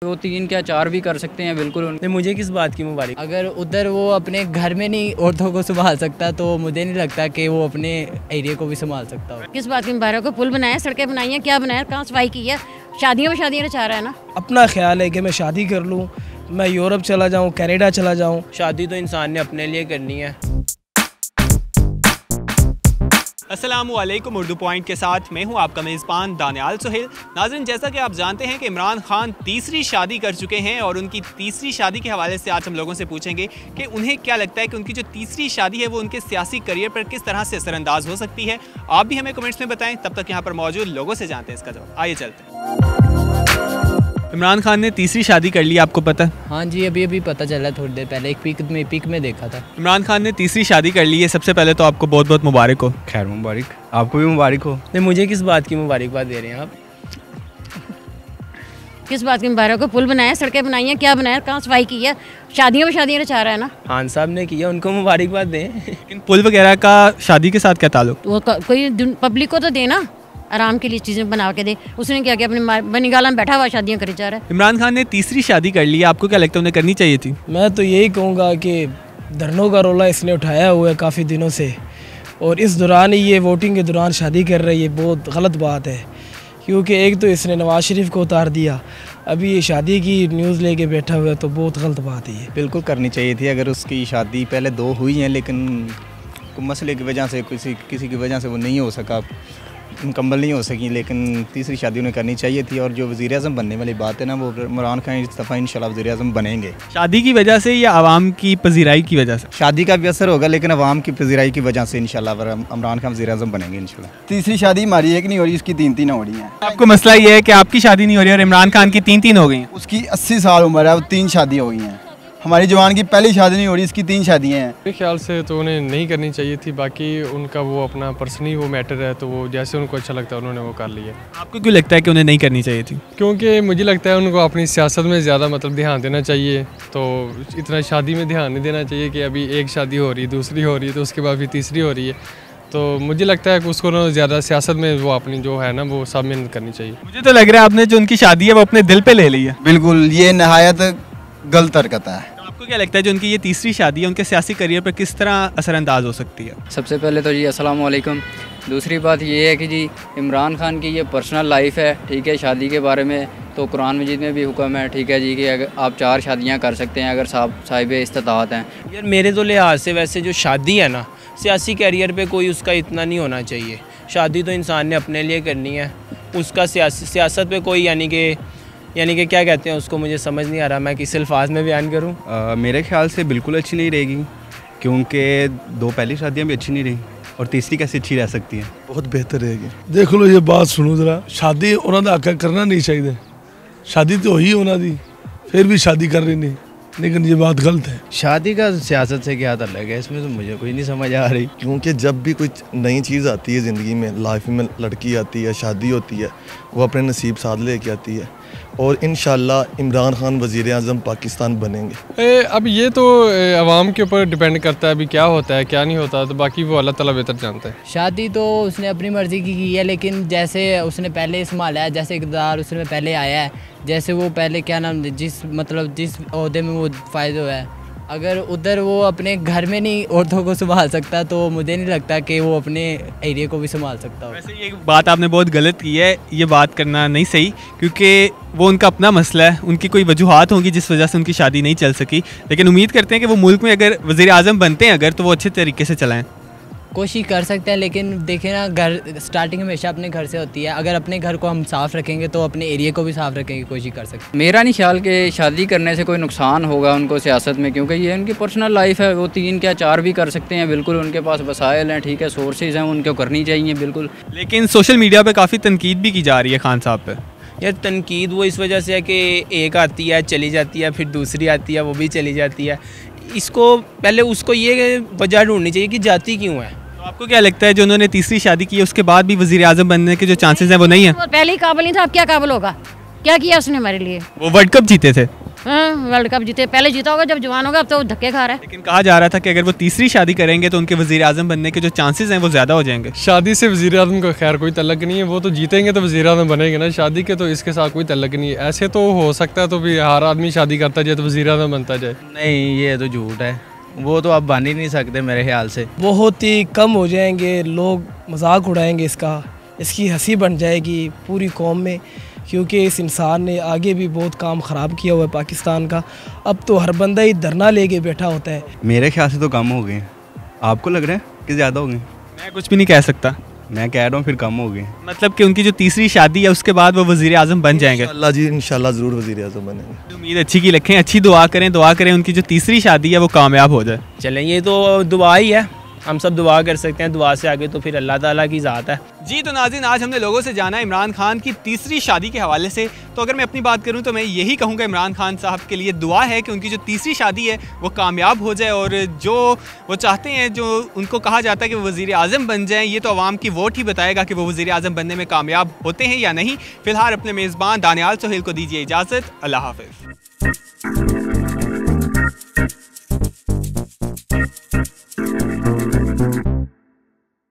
वो 3 क्या 4 भी कर सकते हैं बिल्कुल। नहीं, मुझे किस बात की मुबारक। अगर उधर वो अपने घर में नहीं औरतों को संभाल सकता तो मुझे नहीं लगता कि वो अपने एरिया को भी संभाल सकता हो। किस बात की मुबारक हो? पुल बनाया, सड़कें बनाई हैं, क्या बनाया, कहाँ सफाई की है? शादियों में शादियाँ रचा रहा है ना। अपना ख्याल है कि मैं शादी कर लूँ, मैं यूरोप चला जाऊँ, कनाडा चला जाऊँ। शादी तो इंसान ने अपने लिए करनी है। अस्सलामुअलैकुम। उर्दू पॉइंट के साथ मैं हूं आपका मेज़बान दानियाल सुहेल। नाज़रीन, जैसा कि आप जानते हैं कि इमरान खान तीसरी शादी कर चुके हैं और उनकी तीसरी शादी के हवाले से आज हम लोगों से पूछेंगे कि उन्हें क्या लगता है कि उनकी जो तीसरी शादी है वो उनके सियासी करियर पर किस तरह से असरअंदाज हो सकती है। आप भी हमें कमेंट्स में बताएं। तब तक यहाँ पर मौजूद लोगों से जानते हैं इसका जवाब। आइए चलते हैं। इमरान खान ने तीसरी शादी कर ली, आपको पता? हाँ जी, अभी पता चला थोड़ी देर पहले, एक पिक में देखा था। इमरान खान ने तीसरी शादी कर ली है। सबसे पहले तो आपको बहुत बहुत मुबारक हो। खैर मुबारक, आपको भी मुबारक हो। नहीं, मुझे किस बात की मुबारकबाद दे रहे हैं आप? किस बात की मुबारक हो? पुल बनाया, सड़कें बनाई हैं, क्या बनाया, कहाँ सफाई की है? शादियों में शादियाँ रचा रहा है ना। खान साहब ने किया, उनको मुबारकबाद दें। लेकिन पुल वगैरह का शादी के साथ क्या ताल्लुक? वो कोई पब्लिक को तो देना, आराम के लिए चीज़ें बना के दे। उसने क्या किया, अपने बनीगाला में बैठा हुआ शादियाँ करे जा रहा है। इमरान खान ने तीसरी शादी कर ली है, आपको क्या लगता है उन्हें करनी चाहिए थी? मैं तो यही कहूँगा कि धरनों का रोला इसने उठाया हुआ है काफ़ी दिनों से, और इस दौरान ही ये वोटिंग के दौरान शादी कर रही है। बहुत गलत बात है, क्योंकि एक तो इसने नवाज शरीफ को उतार दिया, अभी ये शादी की न्यूज़ लेके बैठा हुआ है, तो बहुत गलत बात है ये। बिल्कुल करनी चाहिए थी। अगर उसकी शादी पहले 2 हुई हैं लेकिन मसले की वजह से किसी की वजह से वो नहीं हो सका, मुकम्मल नहीं हो सकी, लेकिन तीसरी शादी उन्हें करनी चाहिए थी। और जो वज़ीर-ए-आज़म बनने वाली बात है ना, वो इमरान खान इस दफ़ा इंशाल्लाह वज़ीर-ए-आज़म बनेंगे। शादी की वजह से या आवाम की पजीराई की वजह से? शादी का भी असर होगा, लेकिन अवाम की पजीराई की वजह से इंशाल्लाह इमरान खान वज़ीर-ए-आज़म बनेंगे इंशाल्लाह। तीसरी शादी हमारी एक नहीं हो रही, इसकी 3 हो रही हैं। आपको मसला ये है कि आपकी शादी नहीं हो रही और इमरान खान की 3 हो गई हैं। उसकी 80 साल उम्र है, वो 3 शादी हो गई हैं। हमारी जवान की पहली शादी नहीं हो रही, इसकी 3 शादियाँ हैं। मेरे ख्याल से तो उन्हें नहीं करनी चाहिए थी। बाकी उनका वो अपना पर्सनली वो मैटर है, तो वो जैसे उनको अच्छा लगता है उन्होंने वो कर लिया। आपको क्यों लगता है कि उन्हें नहीं करनी चाहिए थी? क्योंकि मुझे लगता है उनको अपनी सियासत में ज़्यादा ध्यान देना चाहिए। तो इतना शादी में ध्यान नहीं देना चाहिए कि अभी एक शादी हो रही है, दूसरी हो रही है, तो उसके बाद फिर तीसरी हो रही है। तो मुझे लगता है कि उसको ना ज़्यादा सियासत में वो अपनी जो है ना वो सब मेहनत करनी चाहिए। मुझे तो लग रहा है आपने जो उनकी शादी है वो अपने दिल पे ले ली है। बिल्कुल, ये नहायत गलत हरकत है। आपको क्या लगता है जो उनकी ये तीसरी शादी है उनके सियासी करियर पर किस तरह असरअंदाज हो सकती है? सबसे पहले तो जी अस्सलाम वालेकुम। दूसरी बात ये है कि जी इमरान खान की ये पर्सनल लाइफ है, ठीक है। शादी के बारे में तो कुरान मजीद में भी हुक्म है, ठीक है जी, कि अगर आप 4 शादियाँ कर सकते हैं अगर साहिब इस्तिताअत हैं। यार मेरे तो लिहाज से वैसे जो शादी है ना, सियासी कैरियर पे कोई उसका इतना नहीं होना चाहिए। शादी तो इंसान ने अपने लिए करनी है, उसका सियासत पे कोई यानी कि क्या कहते हैं उसको, मुझे समझ नहीं आ रहा मैं किस अल्फाज में बयान करूँ। मेरे ख्याल से बिल्कुल अच्छी नहीं रहेगी, क्योंकि 2 पहली शादियाँ भी अच्छी नहीं रही और तीसरी कैसे अच्छी रह सकती है? बहुत बेहतर रहेगी। देख लो ये बात सुनो जरा, शादी उन्होंने आकर करना नहीं चाहिए। शादी तो ही होना थी, फिर भी शादी कर रही नहीं, लेकिन ये बात गलत है। शादी का सियासत से क्या ताल्लुक है, इसमें तो मुझे कोई नहीं समझ आ रही। क्योंकि जब भी कुछ नई चीज़ आती है ज़िंदगी में, लाइफ में, लड़की आती है, शादी होती है, वो अपने नसीब साथ लेके आती है, और इंशाल्लाह इमरान खान वज़ीर-ए-आज़म पाकिस्तान बनेंगे। अब ये तो अवाम के ऊपर डिपेंड करता है अभी क्या होता है क्या नहीं होता, तो बाकी वो अल्लाह ताला बेहतर जानता है। शादी तो उसने अपनी मर्ज़ी की है, लेकिन जैसे उसने पहले संभाला है, जैसे इक़्तिदार उसने पहले आया है, जैसे वो पहले क्या नाम जिस ओहदे में वो फ़ायदा हुआ है, अगर उधर वो अपने घर में नहीं औरतों को संभाल सकता तो मुझे नहीं लगता कि वो अपने एरिया को भी संभाल सकता हो। वैसे ये बात आपने बहुत गलत की है, ये बात करना नहीं सही, क्योंकि वो उनका अपना मसला है, उनकी कोई वजूहात होंगी जिस वजह से उनकी शादी नहीं चल सकी। लेकिन उम्मीद करते हैं कि वो मुल्क में अगर वज़ीर-ए-आज़म बनते हैं अगर, तो वो अच्छे तरीके से चलाएँ। कोशिश कर सकते हैं, लेकिन देखें ना, घर स्टार्टिंग हमेशा अपने घर से होती है। अगर अपने घर को हम साफ़ रखेंगे तो अपने एरिया को भी साफ़ रखने की कोशिश कर सकते हैं। मेरा नहीं ख्याल कि शादी करने से कोई नुकसान होगा उनको सियासत में, क्योंकि ये उनकी पर्सनल लाइफ है। वो 3 क्या 4 भी कर सकते हैं, बिल्कुल उनके पास वसाइल हैं, ठीक है, सोर्सेज हैं, उनको करनी चाहिए बिल्कुल। लेकिन सोशल मीडिया पे काफ़ी तनकीद भी की जा रही है खान साहब पे। यार तनकीद वो इस वजह से है कि एक आती है चली जाती है, फिर दूसरी आती है वो भी चली जाती है। इसको पहले उसको ये वजह ढूंढनी चाहिए कि जाती क्यों है। आपको क्या लगता है जो उन्होंने तीसरी शादी की है उसके बाद भी वज़ीर-ए-आज़म बनने के जो चांसेस हैं वो नहीं है? वो पहले ही काबिल नहीं था, अब क्या काबिल होगा? क्या किया उसने हमारे लिए? वो वर्ल्ड कप जीते थे। वर्ल्ड कप जीते, पहले जीता होगा जब जवान होगा, अब तो धक्के खा रहा है। लेकिन कहा जा रहा था कि अगर वो तीसरी शादी करेंगे तो उनके वज़ीर आज़म बनने के जो चांसेस हैं वो ज़्यादा हो जाएंगे। शादी से वज़ीर आज़म का खैर कोई तल्लक नहीं है, वो तो जीतेंगे तो वज़ीर आज़म बनेंगे ना, शादी के तो इसके साथ कोई तल्लक नहीं है। ऐसे तो हो सकता है तो भी हर आदमी शादी करता जाए तो वज़ीर आज़म बनता जाए। नहीं, ये तो झूठ है, वो तो आप बन ही नहीं सकते मेरे ख्याल से। बहुत ही कम हो जाएंगे लोग, मजाक उड़ाएंगे इसका, इसकी हंसी बन जाएगी पूरी कौम में, क्योंकि इस इंसान ने आगे भी बहुत काम ख़राब किया हुआ है पाकिस्तान का। अब तो हर बंदा ही धरना लेके बैठा होता है। मेरे ख्याल से तो कम हो गए, आपको लग रहा है कि ज़्यादा हो गए? मैं कुछ भी नहीं कह सकता, मैं कह रहा हूँ फिर कम हो गए। मतलब कि उनकी जो तीसरी शादी है उसके बाद वो वज़ीर आज़म बन जाएंगे। इंशाल्लाह जी, इंशाल्लाह ज़रूर वज़ीर आज़म बनेंगे। उम्मीद अच्छी की रखें, अच्छी दुआ करें उनकी जो तीसरी शादी है वो कामयाब हो जाए। चलें, ये तो दुआ ही है, हम सब दुआ कर सकते हैं, दुआ से आगे तो फिर अल्लाह ताला की ज़ात है। जी तो नाज़रीन, आज हमने लोगों से जाना इमरान खान की तीसरी शादी के हवाले से। तो अगर मैं अपनी बात करूं तो मैं यही कहूंगा, इमरान खान साहब के लिए दुआ है कि उनकी जो तीसरी शादी है वो कामयाब हो जाए, और जो वो चाहते हैं, जो उनको कहा जाता है कि वो वज़ीर आज़म बन जाएँ, ये तो आवाम की वोट ही बताएगा कि वो वज़ीर आज़म बनने में कामयाब होते हैं या नहीं। फ़िलहाल अपने मेज़बान दानियाल सोहेल को दीजिए इजाज़त। अल्लाह हाफ़िज़।